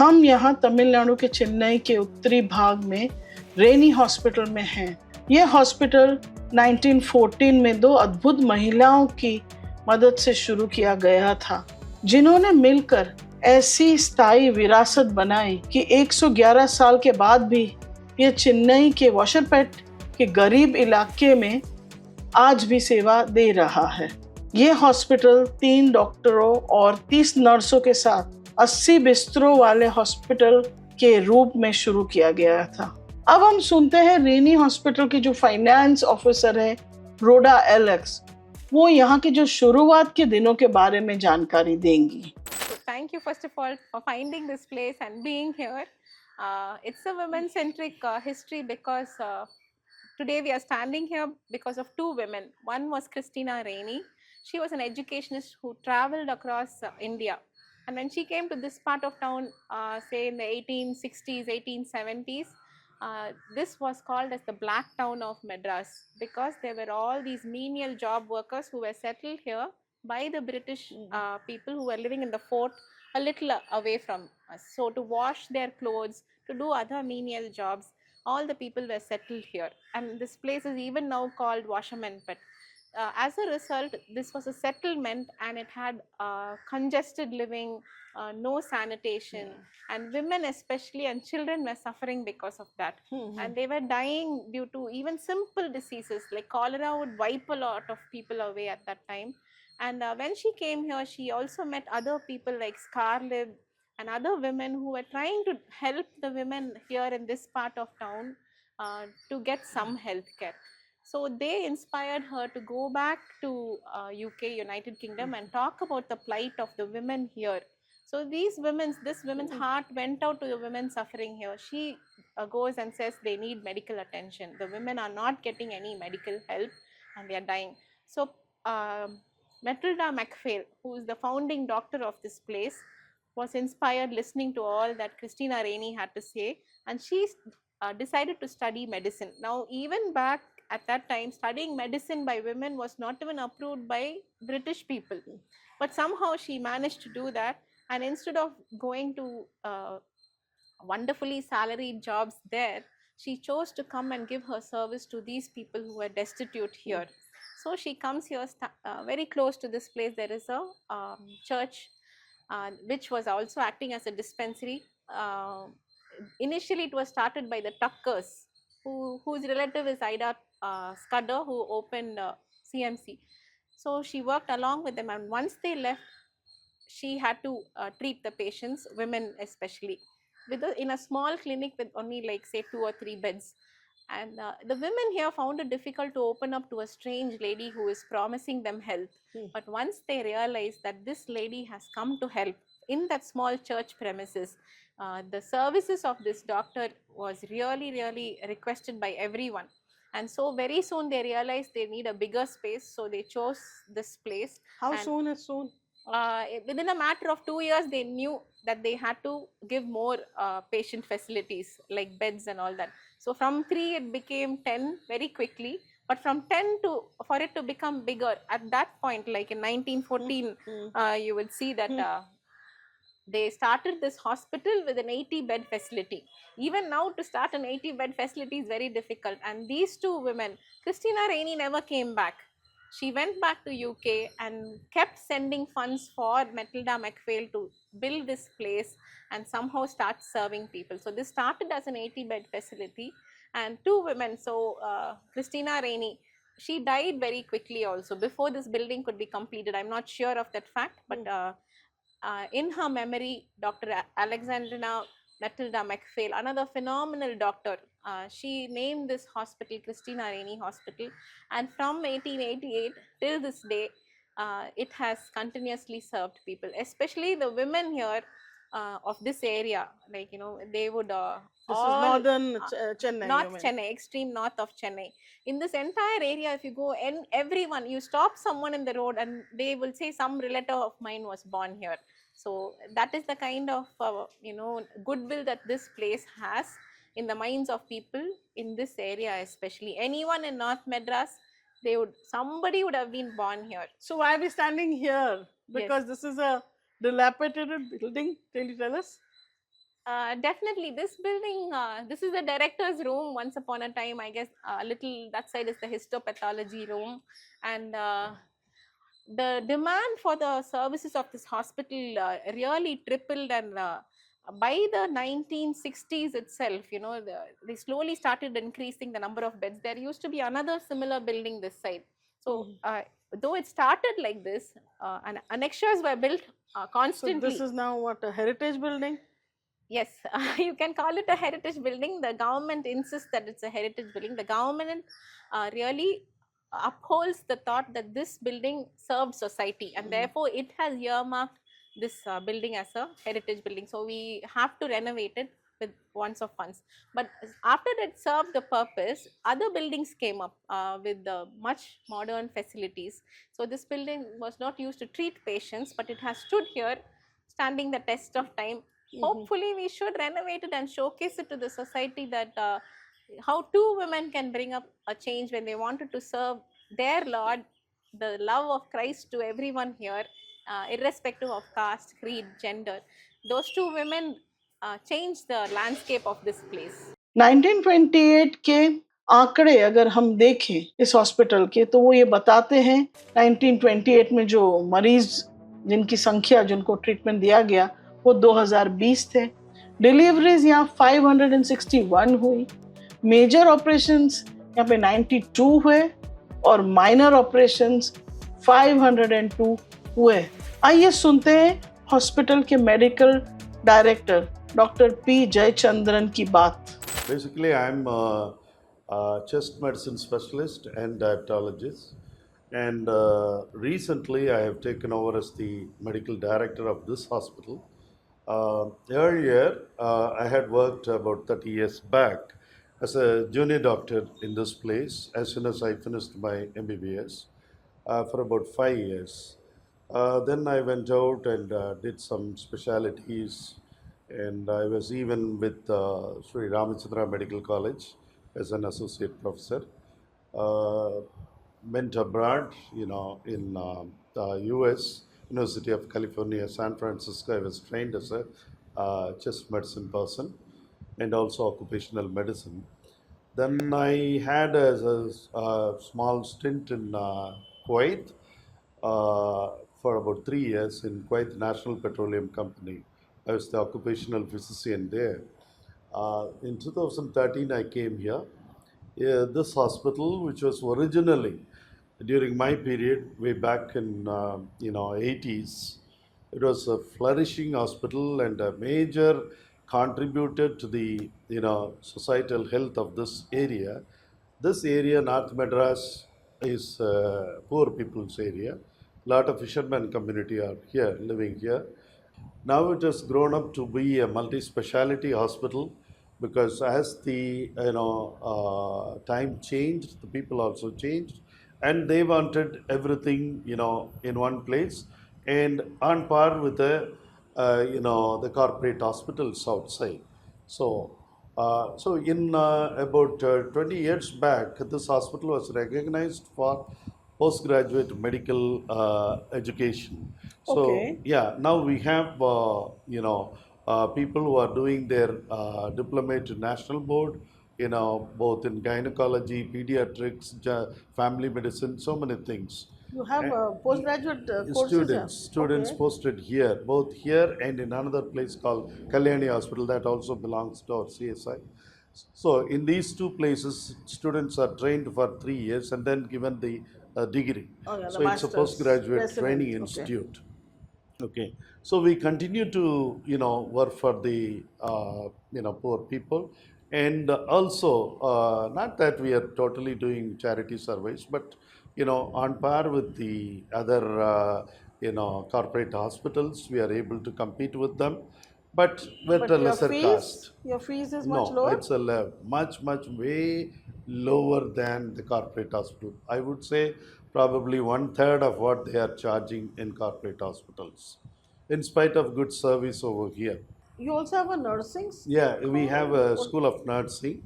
हम यहाँ तमिलनाडु के चेन्नई के उत्तरी भाग में रेनी हॉस्पिटल में हैं। यह हॉस्पिटल 1914 में दो अद्भुत महिलाओं की मदद से शुरू किया गया था, जिन्होंने मिलकर ऐसी स्थायी विरासत बनाई कि 111 साल के बाद भी यह चेन्नई के वॉशरपेट के गरीब इलाके में आज भी सेवा दे रहा है। यह हॉस्पिटल 3 डॉक्टरों और 30 नर्सों के साथ 80 बिस्तरों वाले हॉस्पिटल के रूप में शुरू किया गया था। अब हम सुनते हैं रेनी हॉस्पिटल के जो फाइनेंस ऑफिसर है रोडा एलेक्स, वो यहाँ की जो शुरुआत के दिनों के बारे में जानकारी देंगी। Thank you first of all for finding this place and being here. It's a women-centric history because today we are standing here because of two women. One was Christina Rainey. She was an educationist who traveled across India. And when she came to this part of town, say in the 1860s, 1870s, this was called as the Black Town of Madras because there were all these menial job workers who were settled here by the British people who were living in the fort a little away from us. So to wash their clothes, to do other menial jobs, all the people were settled here. And this place is even now called Washerman Pet. As a result, this was a settlement and it had congested living, no sanitation, and women especially and children were suffering because of that. And they were dying due to even simple diseases like cholera would wipe a lot of people away at that time. And when she came here, she also met other people like Scarlett and other women who were trying to help the women here in this part of town to get some health care. So they inspired her to go back to UK, United Kingdom, and talk about the plight of the women here. So this women's heart went out to the women suffering here. She goes and says they need medical attention. The women are not getting any medical help and they are dying. So Matilda MacPhail, who is the founding doctor of this place, was inspired listening to all that Christina Rainey had to say, and she decided to study medicine. Now, even back at that time, studying medicine by women was not even approved by British people. But somehow she managed to do that. And instead of going to wonderfully salaried jobs there, she chose to come and give her service to these people who were destitute here. So she comes here very close to this place. There is a church which was also acting as a dispensary. Initially, it was started by the Tuckers, whose relative is Ida Scudder, who opened CMC. So she worked along with them, and once they left, she had to treat the patients, women especially, in a small clinic with only like say 2 or 3 beds. And the women here found it difficult to open up to a strange lady who is promising them health. But once they realized that this lady has come to help in that small church premises, the services of this doctor was really, really requested by everyone. And so very soon they realized they need a bigger space, so they chose this place. How soon is soon? Within a matter of 2 years, they knew that they had to give more patient facilities like beds and all that. So from 3 it became 10 very quickly, but from 10 to for it to become bigger at that point, like in 1914, you would see that they started this hospital with an 80-bed facility. Even now, to start an 80-bed facility is very difficult. And these two women, Christina Rainey never came back. She went back to UK and kept sending funds for Matilda MacPhail to build this place and somehow start serving people. So this started as an 80-bed facility, and two women, so Christina Rainey, she died very quickly also before this building could be completed. I'm not sure of that fact, but in her memory, Dr. Alexandrina Matilda MacPhail, another phenomenal doctor, she named this hospital Christina Rainey Hospital, and from 1888 till this day, it has continuously served people, especially the women here of this area. Like, you know, they would this is northern Chennai, north Chennai, extreme north of Chennai. In this entire area, if you go and everyone, you stop someone in the road and they will say some relative of mine was born here. So that is the kind of you know, goodwill that this place has in the minds of people in this area, especially anyone in North Madras. Somebody would have been born here. So why are we standing here? Because this is a dilapidated building. Can you tell us? Definitely, this building, this is the director's room. Once upon a time, I guess, a little that side is the histopathology room, and the demand for the services of this hospital really tripled, and by the 1960s itself, they slowly started increasing the number of beds. There used to be another similar building this side. So, though it started like this, and annexures were built So constantly. this is now what, a heritage building? Yes, you can call it a heritage building. The government insists that it's a heritage building. The government really upholds the thought that this building served society, and therefore it has earmarked this building as a heritage building. So we have to renovate it with once of funds. But after it served the purpose, other buildings came up with much modern facilities. So this building was not used to treat patients, but it has stood here, standing the test of time. Hopefully we should renovate it and showcase it to the society that how two women can bring up a change when they wanted to serve their Lord, the love of Christ to everyone here, irrespective of caste, creed, gender. Those two women changed the landscape of this place. 1928 के आंकड़े अगर हम देखें इस hospital के, तो वो ये बताते हैं 1928 में जो मरीज जिनकी संख्या, जिनको ट्रीटमेंट दिया गया, वो 2020 थे। डिलीवरीज यहाँ 561 हुई, मेजर ऑपरेशंस यहाँ पे 92 हुए और माइनर ऑपरेशंस 502 हुए। आइए सुनते हैं हॉस्पिटल के medical director doctor P Jayachandran की बात। Basically, I'm a chest medicine specialist and diabetologist. And recently, I have taken over as the medical director of this hospital. Earlier, I had worked about 30 years back as a junior doctor in this place as soon as I finished my MBBS for about 5 years. Then I went out and did some specialities, and I was even with Sri Ramachandra Medical College as an associate professor. Went abroad, in the US, University of California, San Francisco. I was trained as a chest medicine person and also occupational medicine. Then I had a small stint in Kuwait for about 3 years in Kuwait National Petroleum Company. I was the occupational physician there. In 2013, I came here. This hospital, which was originally during my period, way back in 80s, it was a flourishing hospital and a major contributor to the societal health of this area. This area, North Madras, is poor people's area. Lot of fishermen community are here, living here. Now it has grown up to be a multi-speciality hospital because as the time changed, the people also changed, and they wanted everything in one place and on par with the corporate hospitals outside. So in about 20 years back, this hospital was recognized for postgraduate medical education. So Okay. yeah, now we have people who are doing their diploma to national board, both in gynecology, pediatrics, family medicine, so many things. You have postgraduate courses Students Okay. posted here, both here and in another place called Kalyani Hospital that also belongs to our CSI. So in these two places, students are trained for 3 years and then given the degree. Oh, yeah, the So it's a master's, postgraduate resident, training okay. institute. Okay, so we continue to work for the poor people, and also not that we are totally doing charity service, but on par with the other corporate hospitals, we are able to compete with them, but with But a lesser cost. your fees is No, much lower. it's a much way lower than the corporate hospital. I would say probably one third of what they are charging in corporate hospitals, in spite of good service over here. You also have a nursing. Yeah, we have a school of nursing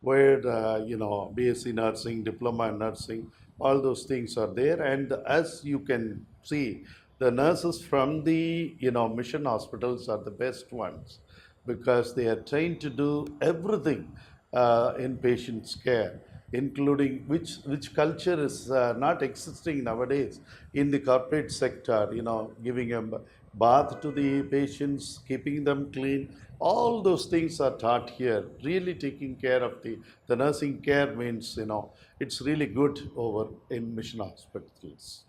where BSc nursing, diploma in nursing, all those things are there. And as you can see, the nurses from the mission hospitals are the best ones. because they are trained to do everything in patient's care, including which culture is not existing nowadays in the corporate sector. You know, giving a bath to the patients, keeping them clean. All those things are taught here. Really taking care of the nursing care means, you know, it's really good over in mission hospitals.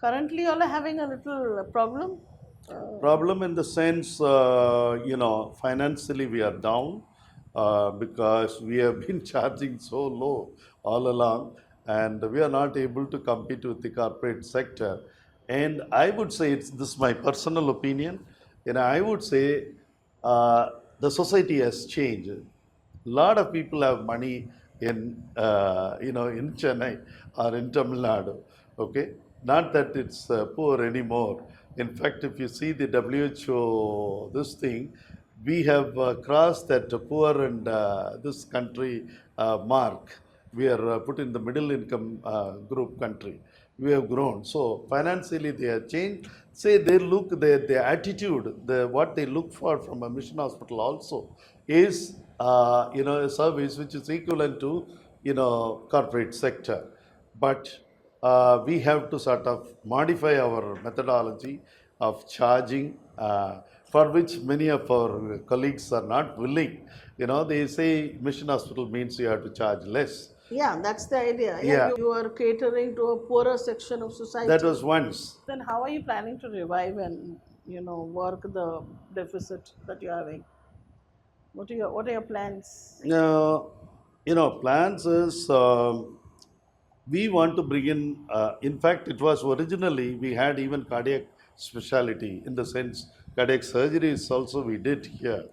Currently, all are having a little problem. Problem in the sense, you know, financially we are down because we have been charging so low all along, and we are not able to compete with the corporate sector. And I would say, it's this is my personal opinion, you know, I would say the society has changed. A lot of people have money in, you know, in Chennai or in Tamil Nadu. Okay, not that it's poor anymore. In fact, if you see the WHO, this thing, we have crossed that poor and this country mark. We are put in the middle income group country. We have grown. So financially they have changed. Say they look, their attitude, what they look for from a mission hospital also is, you know, a service which is equivalent to, you know, corporate sector. But we have to sort of modify our methodology of charging, for which many of our colleagues are not willing. You know, they say mission hospital means you have to charge less. Yeah, that's the idea. Yeah. You are catering to a poorer section of society. That was once. Then how are you planning to revive and, you know, work the deficit that you're having? What are your plans? You know, plans is, we want to bring in fact, it was originally, we had even cardiac specialty, in the sense, cardiac surgeries also we did here,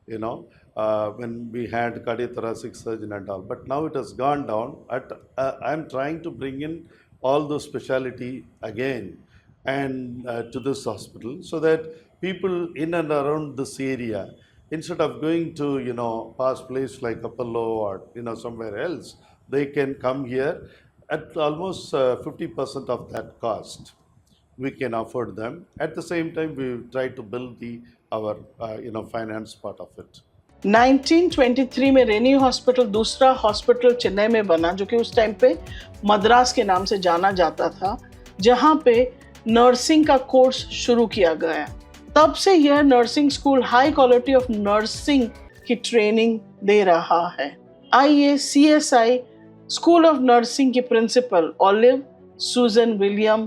you know, when we had cardiothoracic surgeon and all. But now it has gone down. I'm trying to bring in all those specialty again and to this hospital, so that people in and around this area, instead of going to, you know, past place like Apollo or, you know, somewhere else, they can come here at almost 50% of that cost. We can afford them. At the same time, we try to build our you know, finance part of it. 1923 में रेनी hospital दूसरा hospital Chennai में बना, जो कि उस time पे मद्रास के नाम से जाना जाता था, जहां पे नर्सिंग का कोर्स शुरू किया गया। तब से यह nursing school high quality of nursing की ट्रेनिंग दे रहा है। आइए CSI स्कूल ऑफ नर्सिंग की प्रिंसिपल ऑलिव सुजन विलियम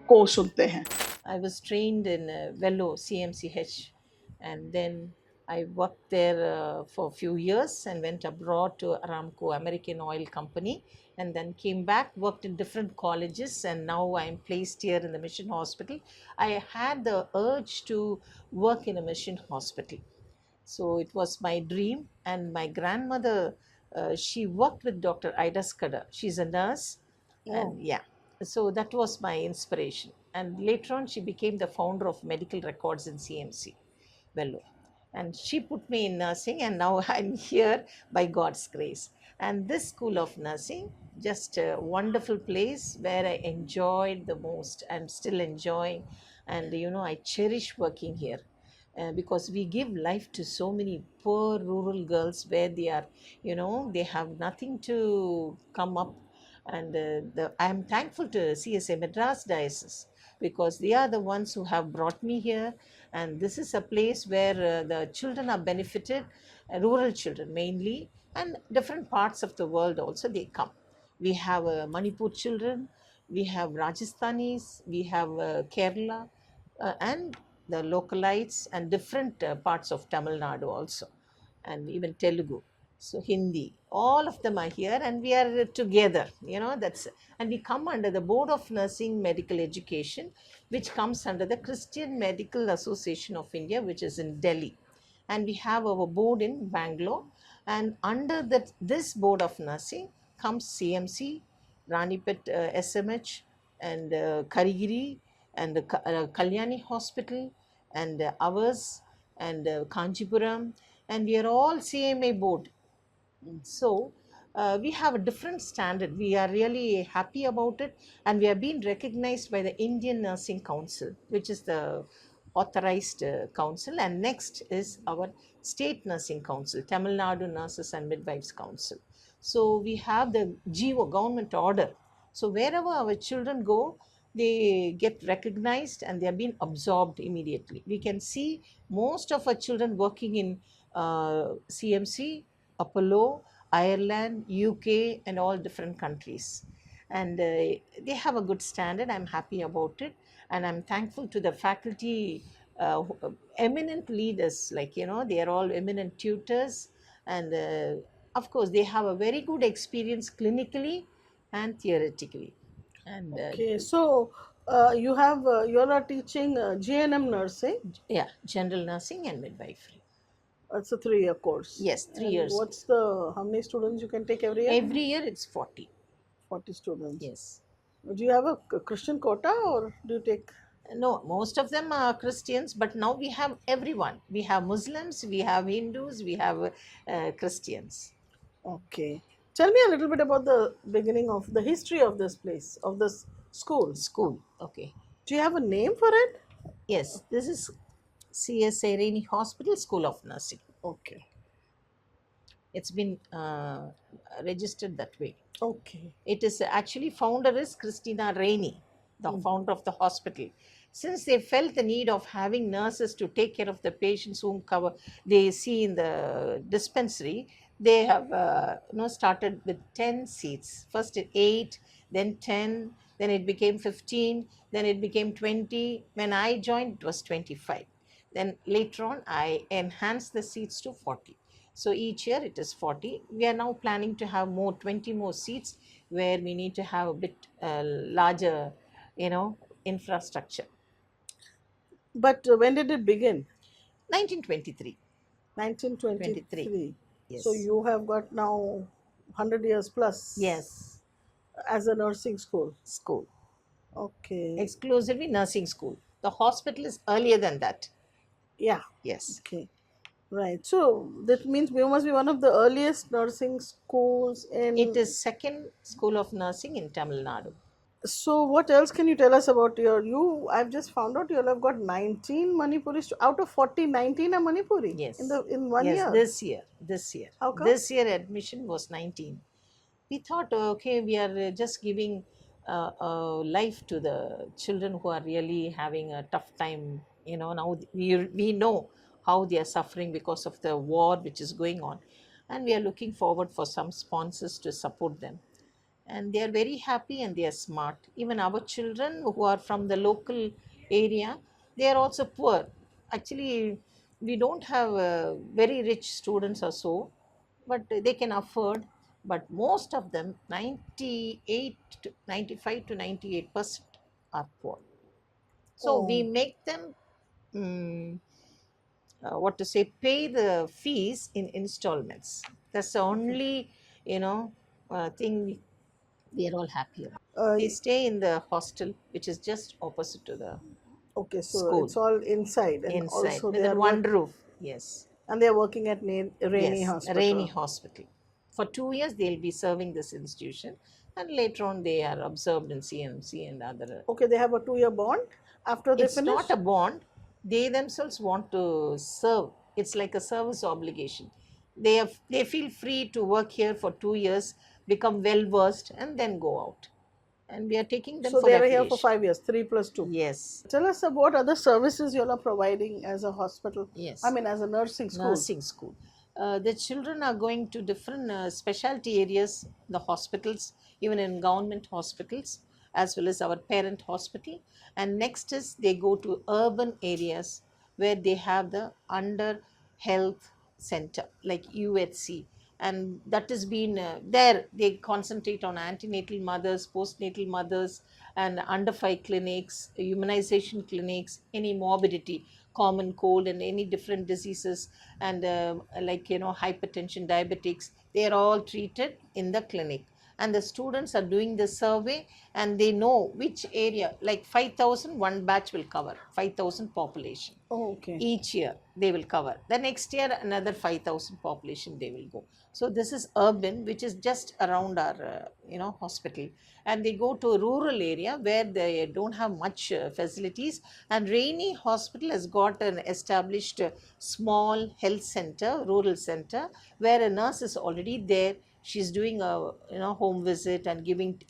को सुनते हैं। I was trained in Vellore CMCH, and then I worked there for a few years and went abroad to Aramco, American Oil Company, and then came back, worked in different colleges, and now I am placed here in the Mission Hospital. I had the urge to work in a mission hospital. So it was my dream, and my grandmother, she worked with Dr. Ida Scudder. She's a nurse, and yeah, so that was my inspiration. And later on, she became the founder of Medical Records in CMC, Vellore. And she put me in nursing, and now I'm here by God's grace. And this school of nursing, just a wonderful place where I enjoyed the most and still enjoying. And you know, I cherish working here. Because we give life to so many poor rural girls where they are, you know, they have nothing to come up. And I am thankful to CSA Madras Diocese, because they are the ones who have brought me here. And this is a place where the children are benefited, rural children mainly, and different parts of the world also they come. We have Manipur children, we have Rajasthanis, we have Kerala, and the localites, and different parts of Tamil Nadu also, and even Telugu. So Hindi, all of them are here, and we are together, you know, and we come under the Board of Nursing Medical Education, which comes under the Christian Medical Association of India, which is in Delhi. And we have our board in Bangalore, and under this Board of Nursing comes CMC, Ranipet SMH, and Karigiri, and Kalyani Hospital, and ours, and Kanchipuram, and we are all CMA board. So we have a different standard. We are really happy about it, and we have been recognized by the Indian Nursing Council, which is the authorized council, and next is our state nursing council, Tamil Nadu Nurses and Midwives Council. So we have the GO, government order. So wherever our children go, they get recognized and they are being absorbed immediately. We can see most of our children working in CMC, Apollo, Ireland, UK, and all different countries. And they have a good standard. I'm happy about it. And I'm thankful to the faculty, eminent leaders, like, they are all eminent tutors. And of course, they have a very good experience clinically and theoretically. And Okay, so you are teaching GNM nursing. yeah, general nursing and midwifery. It's a 3-year course. Yes, 3 And years. how many students you can take every year? Every year it's 40. 40 students. Yes. Do you have a Christian quota or do you take? No, most of them are Christians, but now we have everyone. We have Muslims, we have Hindus, we have Christians. Okay. Tell me a little bit about the beginning of the history of this place, of this school. School. Okay. Do you have a name for it? Yes, this is CSA Rainey Hospital School of Nursing. Okay. It's been registered that way. Okay. It is actually, founder is Christina Rainey, the founder of the hospital. Since they felt the need of having nurses to take care of the patients whom they see in the dispensary, they have started with 10 seats. First 8, then 10, then it became 15, then it became 20. When I joined, it was 25. Then later on, I enhanced the seats to 40. So each year it is 40. We are now planning to have 20 more seats, where we need to have a bit larger, infrastructure. But when did it begin? 1923. 1923. Yes. So you have got now 100 years plus. Yes. As a nursing school. School. Okay. Exclusively nursing school. The hospital is earlier than that. Yeah. Yes. Okay. Right. So that means we must be one of the earliest nursing schools in. It is second school of nursing in Tamil Nadu. So what else can you tell us about I've just found out you all have got 19 Manipuri out of 40, 19 are Manipuri. Yes. In 1 yes, year. This year. How come? This year admission was 19. We thought, okay, we are just giving life to the children who are really having a tough time. Now we know how they are suffering because of the war which is going on, and we are looking forward for some sponsors to support them. And they are very happy and they are smart. Even our children who are from the local area, they are also poor. Actually, we don't have very rich students or so, but they can afford. But most of them, 98 to 95 to 98% are poor. So we make them pay the fees in installments. That's the only thing we are all happy about. They stay in the hostel, which is just opposite to the Okay, so school. It's all inside. And inside also with they a are one roof. Yes. And they are working at Rainey Yes, Hospital. Rainey Hospital. For 2 years, they'll be serving this institution, and later on, they are observed in CMC and other. Okay, they have a 2-year bond after they It's finish? not a bond. They themselves want to serve. It's like a service obligation. They feel free to work here for 2 years, become well versed, and then go out. And we are taking them So for they the are here for affiliation. 5 years, 3 plus 2. Yes. Tell us about other services you all are providing as a hospital. Yes. I mean, as a nursing school. Nursing school. The children are going to different specialty areas, the hospitals, even in government hospitals, as well as our parent hospital. And next is they go to urban areas where they have the under health center like UHC. And that has been there. They concentrate on antenatal mothers, postnatal mothers, and under 5 clinics, immunization clinics, any morbidity, common cold, and any different diseases, and hypertension, diabetics. They are all treated in the clinic. and the students are doing the survey, and they know which area, like 5,000 one batch will cover 5,000 population. Oh, okay. Each year they will cover. The next year another 5,000 population they will go. So this is urban, which is just around our hospital, and they go to a rural area where they don't have much facilities. And Rainey Hospital has got an established small health center, rural center, where a nurse is already there. She's doing a home visit and giving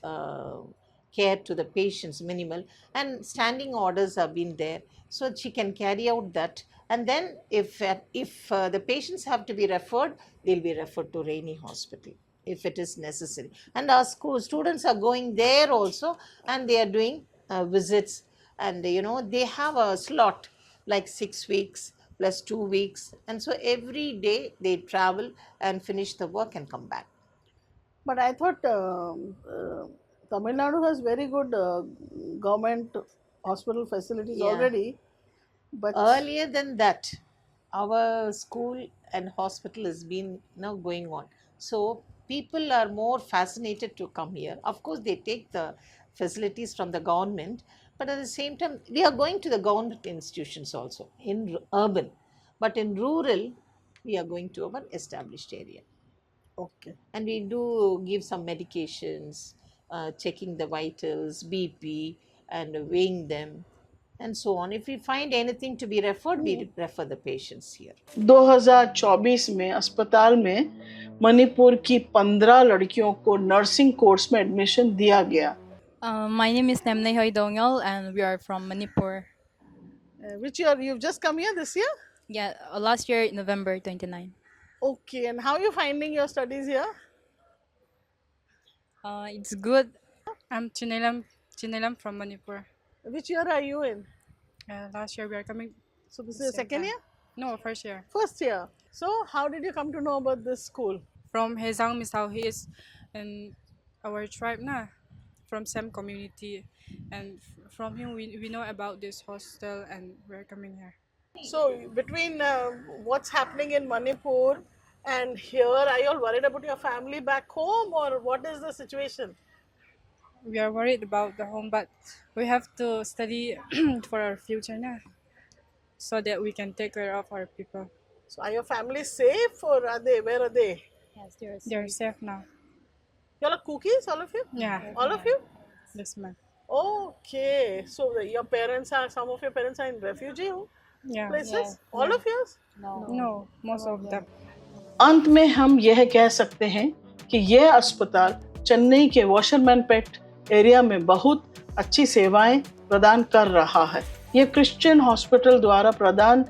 care to the patients, minimal, and standing orders have been there, so she can carry out that. And then if the patients have to be referred, they'll be referred to Rainey Hospital if it is necessary. And our school students are going there also, and they are doing visits, and they have a slot like 6 weeks plus 2 weeks, and so every day they travel and finish the work and come back. But I thought Tamil Nadu has very good government hospital facilities Yeah. already. But Earlier than that, our school and hospital has been now going on. So people are more fascinated to come here. Of course, they take the facilities from the government, but at the same time, we are going to the government institutions also in urban. But in rural, we are going to our established area. okay. And we do give some medications, checking the vitals, BP, and weighing them, and so on. If we find anything to be referred, we refer the patients here. 2024 में अस्पताल में मणिपुर की 15 लड़कियों को nursing course में admission दिया गया. My name is Nemnay Hoydongyal and we are from Manipur. Which year? You've just come here this year? Yeah, last year, November 29. Okay. And how are you finding your studies here? It's good. I'm Chinelam from Manipur. Which year are you in? Last year we are coming. So this is the Same second time. year? No, first year. First year. So how did you come to know about this school? From Hezang Misao, he is in our tribe na, from same community. And from him we know about this hostel and we're coming here. So between what's happening in Manipur and here, are you all worried about your family back home, or what is the situation? We are worried about the home, but we have to study for our future na, so that we can take care of our people. So are your families safe, or are they? Where are they? Yes, they're safe now. You all are cookies, all of you? Yeah. All of you? Yes, ma'am. Okay. So your parents are, some of your parents are in refugee Yeah. places? All of yours? No, most of them. अंत में हम यह कह सकते हैं कि यह अस्पताल चेन्नई के वॉशरमैनपेट एरिया में बहुत अच्छी सेवाएं प्रदान कर रहा है. यह क्रिश्चियन हॉस्पिटल द्वारा प्रदान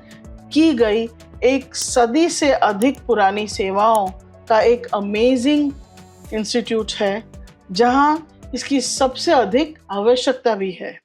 की गई एक सदी से अधिक पुरानी सेवाओं का एक अमेजिंग इंस्टीट्यूट है, जहां इसकी सबसे अधिक आवश्यकता भी है.